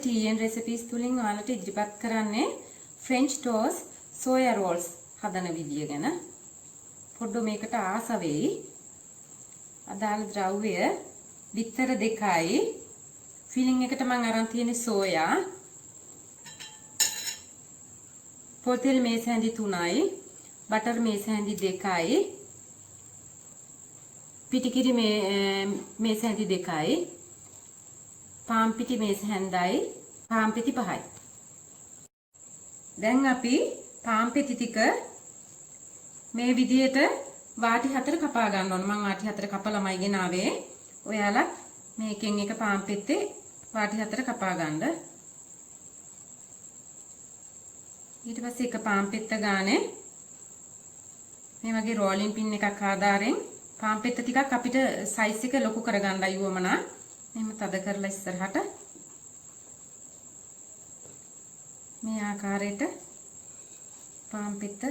TN recipes තුලින් ඔයාලට ඉදිරිපත් කරන්නේ French toast soya rolls හදන විදිය ගැන. පොඩ්ඩක් මේකට ආස වෙයි. අදාළ ද්‍රව්‍ය බිත්තර 2යි. ෆිලිං එකට මම අරන් තියෙන්නේ සෝයා. පොල් තෙල් මේස හැඳි 3යි. බටර් මේස හැඳි 2යි. පිටිකිරි මේස හැඳි 2යි. පාන් පිටි මේස හැන්දයි පාන් පිටි 5යි. දැන් අපි පාන් පිටි ටික මේ විදියට වාටි 4 කපා ගන්න ඕන. මම වාටි 4 කපලාමයි ගෙනාවේ. ඔයාලා මේකෙන් එක පාන් පිටේ වාටි 4 කපා ගන්න. ඊට පස්සේ එක පාන් පිට ගානේ මේ වගේ රෝලින් පින් එකක් ආධාරයෙන් පාන් පිට ටිකක් අපිට සයිස් එක ලොකු කරගන්නයි වමනා. මෙහෙම තද කරලා ඉස්සරහට මේ ආකාරයට පාන් පිට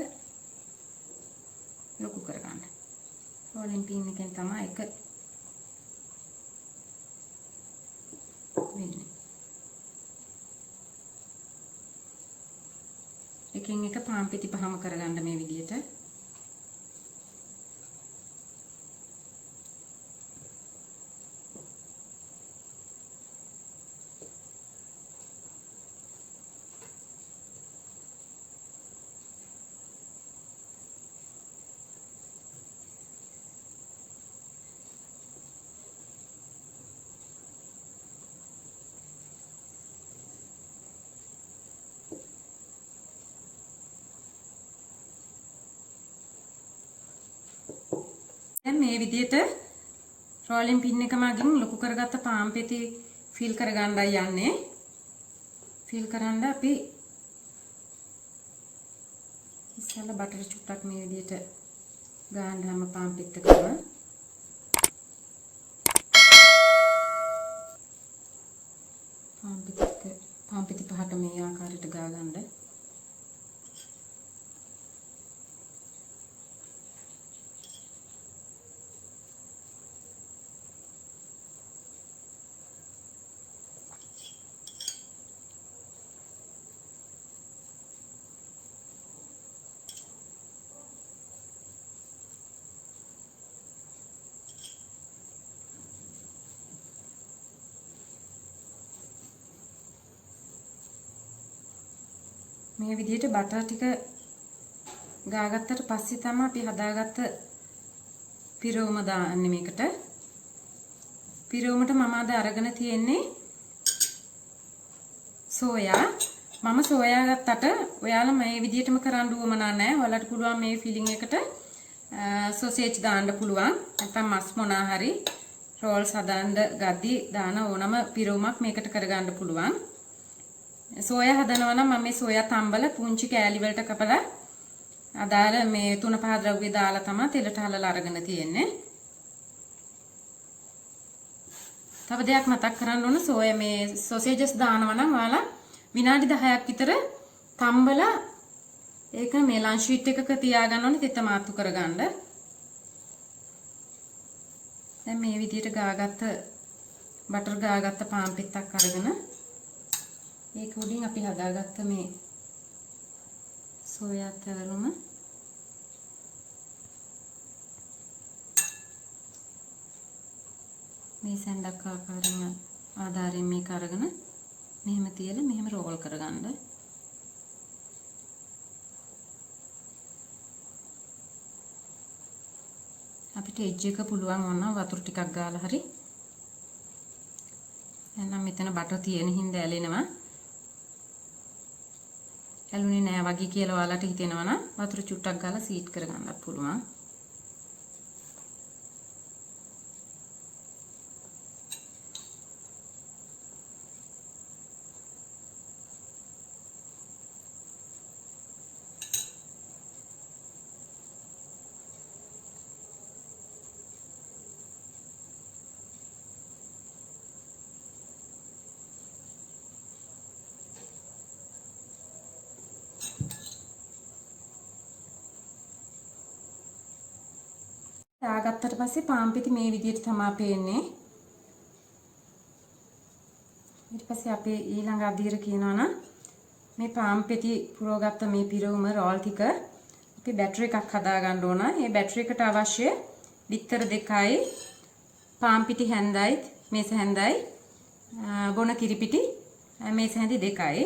ලොකු කරගන්න. රෝලින් පින් එකෙන් තමයි එක වෙන්නේ. එකින් එක පාන් පිටි පහම කරගන්න මේ විදියට. මේ විදියට රෝලින් පින් එක මගින් ලොකු කරගත්ත පාන් පෙති ෆිල් කරගන්නයි යන්නේ. ෆිල් කරන්න අපි ඉස්සෙල්ලා බටර් චුට්ටක් මේ විදියට ගාන්න හැම පාන් පෙත්තකම පාන් පෙති පහට මේ ආකාරයට ගා ගන්න. මේ විදිහට බටර් ටික ගාගත්තට පස්සේ තමයි අපි හදාගත්ත පිරවුම දාන්නේ මේකට. පිරවුමට මම අද අරගෙන තියෙන්නේ සෝයා. මම සෝයා ගත්තට ඔයාලා මේ විදිහටම කරන්න උවමනා නැහැ. ඔයාලට පුළුවන් මේ ෆිලිං එකට සොසේජ් දාන්න පුළුවන්. නැත්නම් මස් මොනා හරි රෝල්ස් හදන්න ගද්දි දාන ඕනම පිරවුමක් මේකට කරගන්න පුළුවන්. සෝයා හදනවා නම් මම මේ සෝයා තම්බල පුංචි කෑලි වලට කපලා අදාළ මේ 3-5 ද්‍රව්‍ය දාලා තමයි තෙලට හලලා අරගෙන තියෙන්නේ. තව දෙයක් මතක් කරන්න ඕන සෝයා මේ සොසේජස් දානවා නම් ඔයාලා විනාඩි 10ක් විතර තම්බලා ඒක මේ ලන්ච් ෂීට් එකක තියාගන්න ඕනේ තෙත මාතු කරගන්න. දැන් මේ විදිහට ගාගත්ත බටර් ගාගත්ත පාන් පිටක් අරගෙන ඒක උඩින් අපි හදාගත්ත මේ සෝයා තෙලුම මේ සැන්ඩක් ආකාරයෙන් ආධාරයෙන් මේක අරගෙන මෙහෙම තියලා මෙහෙම රෝල් කරගන්න. අපිට එජ් එක පුළුවන් වුණා වතුර ටිකක් ගාලා හරි. එහෙනම් මෙතන බටර් තියෙන හින්දා ඇලෙනවා. ඇලුනේ නෑ වගේ කියලා ඔයාලට හිතෙනවා නම් වතුර චුට්ටක් ගාලා සීට් කරගන්නත් පුළුවන්. දාගත්තට පස්සේ පාන් පිටි මේ විදිහට තමයි පේන්නේ. ඊට පස්සේ අපි ඊළඟ අදියර කියනවා නම් මේ පාම් පෙති පුරවගත්ත මේ පිරවුම රෝල් ටික අපි බැටරි එකක් හදා ගන්න ඕන. මේ බැටරි එකට අවශ්‍ය බිත්තර දෙකයි, පාම් පිටි හැන්දයි, මේස හැන්දයි, බොන කිරිපිටි මේස හැන්දි දෙකයි.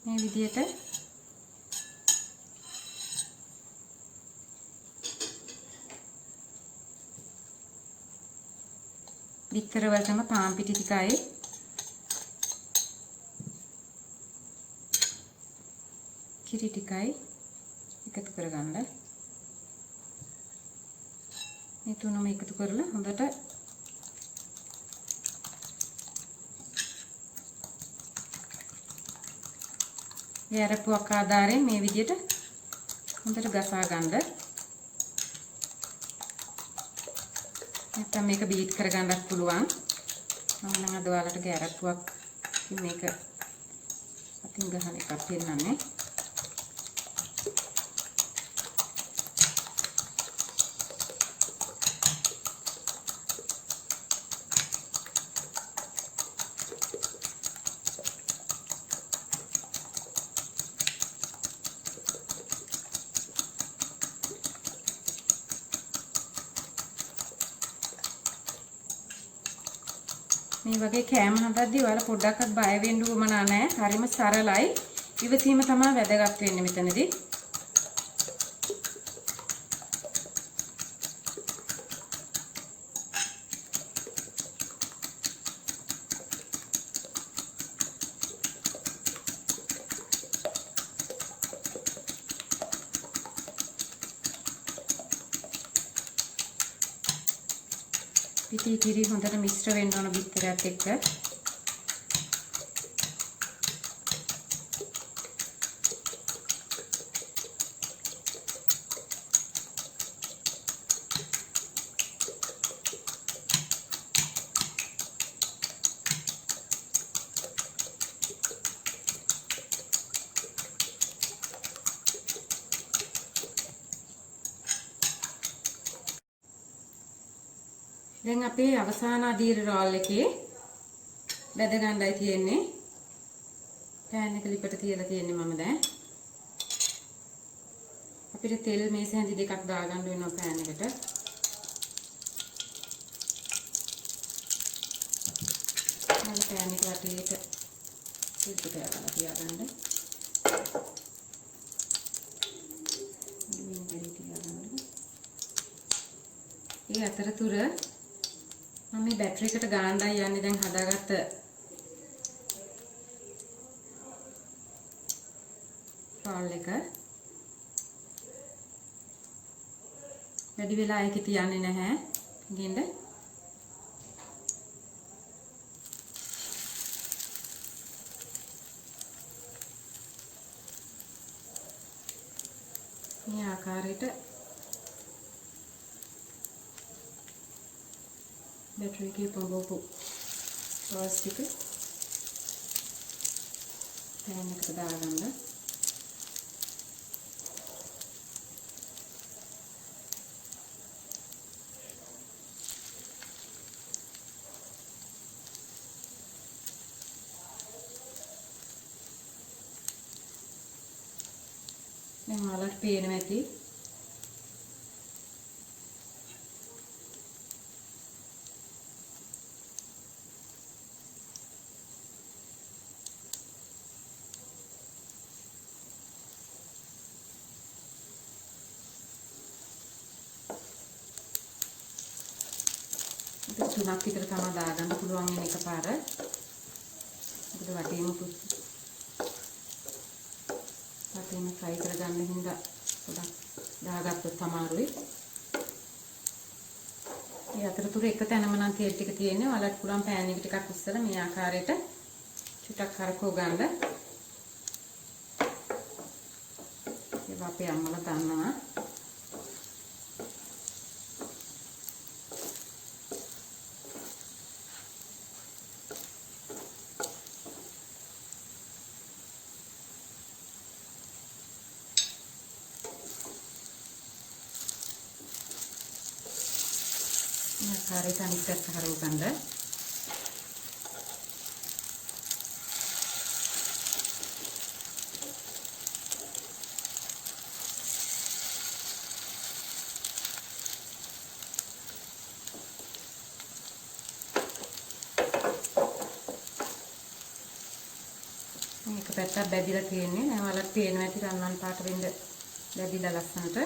මේ විදිහට බිත්තර වලටම පාම් පිටි ටිකයි කිරි ටිකයි එකතු කරගන්න. මේ තුනම එකතු කරලා හොඳට යරපුවක් ආධාරයෙන් මේ විදිහට හොඳට ගසා ගන්න. නැත්නම් මේක බීට් කරගන්නත් පුළුවන්. මම නම් අද ඔයාලට ගැරප්පුවක් මේක අතින් ගහන එකක් පෙන්නන්නේ. මේ වගේ කෑම හදද්දී ඔයාලා පොඩ්ඩක්වත් බය වෙන්න උවමනා නැහැ. හරිම සරලයි. ඉවසීම තමයි වැදගත් වෙන්නේ මෙතනදී. පිටි කිරි හොඳට මිශ්‍ර වෙන්න ඕන බිත්තරයත් එක්ක. දැන් අපේ අවසාන අදියර රෝල් එකේ බෙද ගන්නයි තියෙන්නේ. පෑන් එක ලිපට තියලා තියෙන්නේ මම දැන්. අපිට තෙල් මේස හැඳි දෙකක් දාගන්න වෙනවා පෑන් එකට. මම පෑන් එක වටේට තෙල් ටික දාලා තියාගන්න. ඒ අතරතුර මම මේ බැටරි එකට ගාන්නයි යන්නේ දැන් හදාගත්ත රෝල් එක. වැඩි වෙලා ඒකේ තියන්නේ නැහැ. ගෙන්න. මේ ආකාරයට बैटरी के पंगोपु प्लास्टिक पैन එකට දාගන්න. දැන් ඔයාලට පේනවා ඇති තුනක් විතර තමයි දාගන්න පුළුවන් මේ එකපාර. මොකද වටේම ෆ්‍රයි කරගන්න හින්දා පොඩක් දාගත්තොත් අමාරුයි. මේ අතරතුර එක තැනම නම් තෙල් ටික තියෙන්නේ. ඔයාලට පුළුවන් පෑන් එක ටිකක් උස්සලා මේ ආකාරයට චුට්ටක් කරකව ගන්න. ඒක අපේ අම්මලා දන්නවා. ආකාරයට අනිත් පැත්ත හරව ගන්න. පැත්තක් බැදිලා තියෙන්නේ. දැන් ඔයාලට පේනවා ඇති රන්වන් පාට වෙන්න බැදිලා ලස්සනට.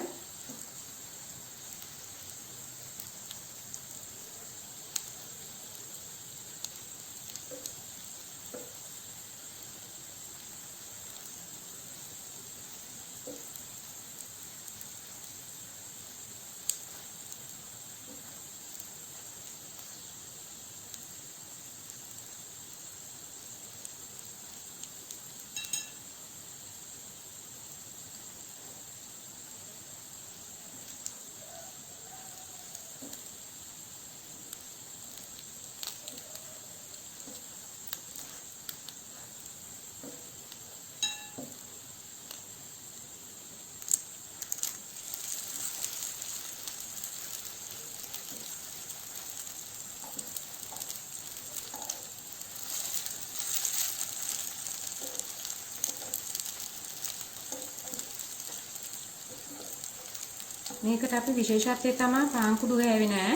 මේකට අපි විශේෂත්වය තමයි පාන් කුඩු ගෑවේ නෑ.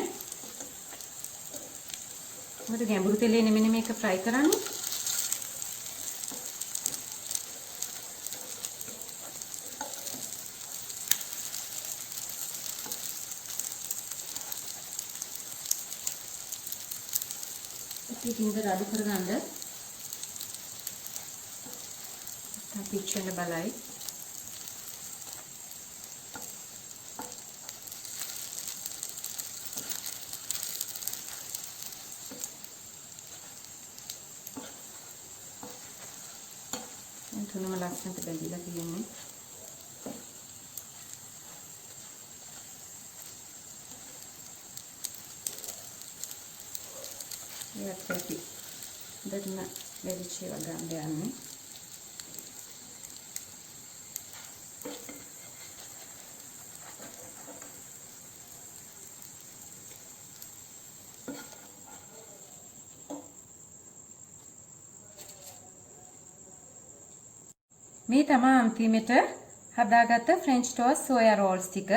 මොකද ගැඹුරු තෙලේ නෙමෙයි මේක ෆ්‍රයි කරන්නේ. ඉතින් ඉඳ අඩු කරගන්න. අපි ඉච්චෙන් බලයි. තුනම ලස්සනට බැඳිලා තියෙන්නේ. ඒත් අපි දෙන්න බැලිචේ වගන්න යන්නේ. මේ තමයි අන්තිමට හදාගත්ත ෆ්‍රෙන්ච් ටෝස්ට් සෝයා රෝල්ස් ටික.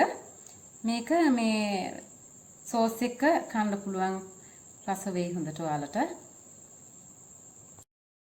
මේක මේ සෝස් එක කන්න පුළුවන් රස වෙයි හොඳට ඔයාලට.